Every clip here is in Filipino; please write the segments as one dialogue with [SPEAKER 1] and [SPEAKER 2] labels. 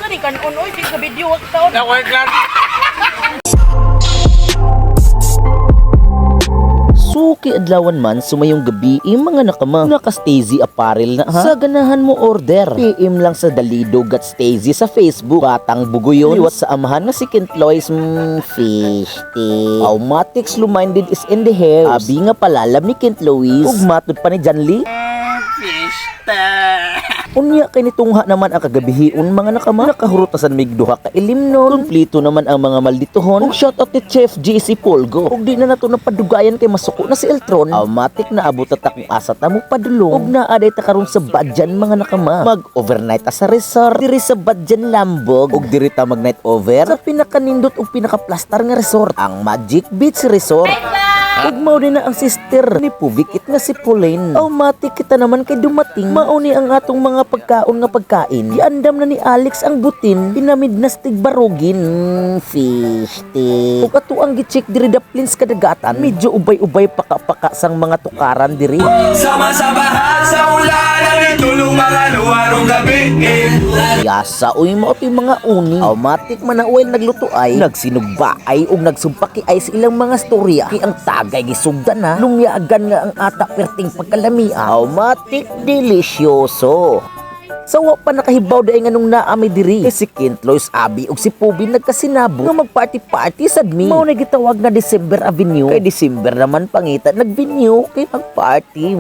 [SPEAKER 1] Sorry kan unoy sa video wag taon.
[SPEAKER 2] Suki adlawan man sumayong gabi mga nakama naka-Stazy apparel na ha. Sa ganahan mo order. PM lang sa Dalido got Stazy sa Facebook. Batang bugoyon. Liwat sa amahan na si Kentloy's fish tea. Aumatics luminded is in the house. Abi nga palalam ni Kentloy's. Ug matod pa ni John Lee.
[SPEAKER 3] Fish tea.
[SPEAKER 2] Unya kay nitungha naman ang kagabihion mga nakama. Nakahurutasan mig duha ka ilimnon. Kumplito naman ang mga malditohon. Ug shoutout ni Chef JC Polgo. Ug di na nato napadugayan kay masuko na si Eltron. Automatic na abot ta kung asa ta mo padulong. Ug naaday ta karon sa Badjan mga nakama. Mag-overnight ta sa resort diri sa Badjan Lambog. Ug diri ta mag-night over sa pinakanindot ug pinakaplastar nga resort, ang Magic Beach Resort. Ug mao din na ang sister ni Pubikit nga si Pauline. Automatic kita naman kay dumating. Mauni ang atong mga pagkaon nga pagkain. Giandam na ni Alex ang butin. Pinamid na stig barugin. Fish tea. Ug ato ang gi-check diri daplins kadagatan. Medyo ubay-ubay paka-paka sang mga tukaran diri.
[SPEAKER 3] Sama sa baha, sa ulan, ang tulong mga luwarong gabi.
[SPEAKER 2] Yasa uy mo ito yung mga uni. Automatic man na uwel nagluto ay nagsinugba ay o nagsumpaki ay sa ilang mga storya. Kaya ang tagay gisugdan na lumyagan nga ang ata perting pagkalami. Automatic delisyoso. Sawa pa nakahibaw dahi nga nung naami diri. Kay si Kentloy's abi ug si Pubi nagkasinabo nga magparty-party sad mi. Mao na gitawag nga December Avenue. Kay December naman pangita nag-venue kay magparty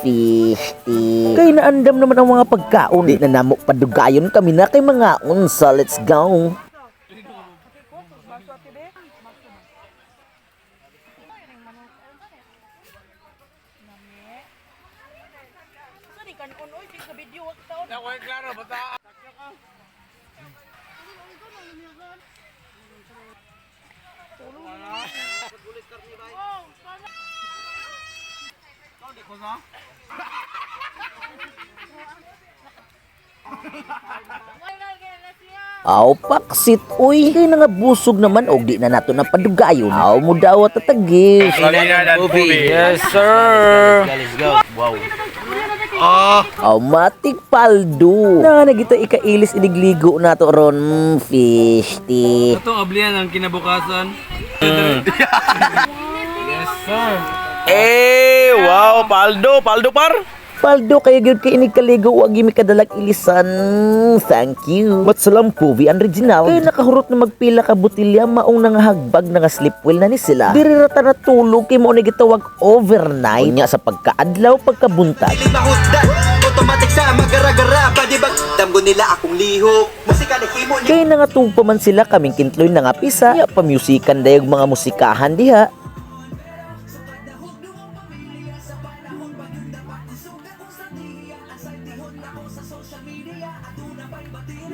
[SPEAKER 2] fish tea. Kay naandam naman ang mga pagkaon. Di na namo padugayon kami na kay mga unsa. Let's go.
[SPEAKER 1] Sorry kan unoy sa video wag taon.
[SPEAKER 2] Aw paksit uy kay nga busog naman og di na nato na padugayon. Aw mo daw tatagis.
[SPEAKER 3] Yes, sir. Let's go. Wow.
[SPEAKER 2] Automatic paldo. Na nagita ikailis inigligo nato ron fish tea.
[SPEAKER 4] Ito ablihan ang kinabukasan. Yes, sir.
[SPEAKER 3] Eh, wow, paldo par.
[SPEAKER 2] Paldo kayo gyud kay inikaligo wag gimi kadalag ilisan. Thank you. But salam Puvi ang original. Kay nakahurot na magpila ka botilya maong nangahagbag nga sleep well na ni sila. Diri ra ta natulog kay mao ni gitawag overnight. Nya sa pagkaadlaw pagkabuntag.
[SPEAKER 5] Mahusdan, automatic sa magara-gara. Padibag, damgo nila akong lihok. Musika na himo niya.
[SPEAKER 2] Kay nangatugpa man sila kaming Kentloy na nga pisa. Nya pamusikan dayog mga musikahan diha.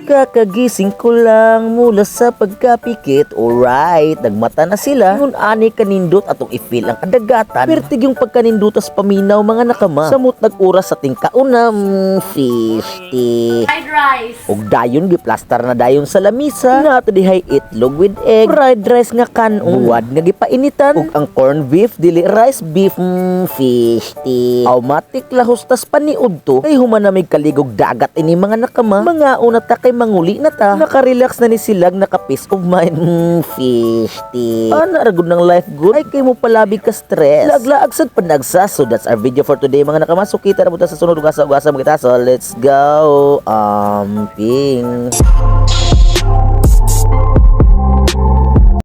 [SPEAKER 2] Kakagising ko lang mula sa pagkapikit. Alright, nagmata na sila. Ngun ani kanindot atong i-feel ang kadagatan. Pertig yung pagkanindutas paminaw mga nakama. Samot nag-uras sa tingkauna. Fish tea.
[SPEAKER 1] Fried rice.
[SPEAKER 2] Og dayon giplastar na dayon sa lamisa. Nato dihay itlog with egg. Fried rice nga kanong. Buwad nga gipainitan. Og ang corned beef dili rice beef. Fish tea. Automatic lahustas paniud to. Kay humanamig kaligog dagat ini mga nakama. Mga una ta kay manguli na ta. Naka-relax na ni silag, naka-peace of mind. Fish tea. Naragod ng life good. Ay kay mo palabi ka stress. Laglaag sad panagsa. So that's our video for today mga nakamasok. Kita na po sa sunod ugasa-ugasa mga kita. So let's go. Ping.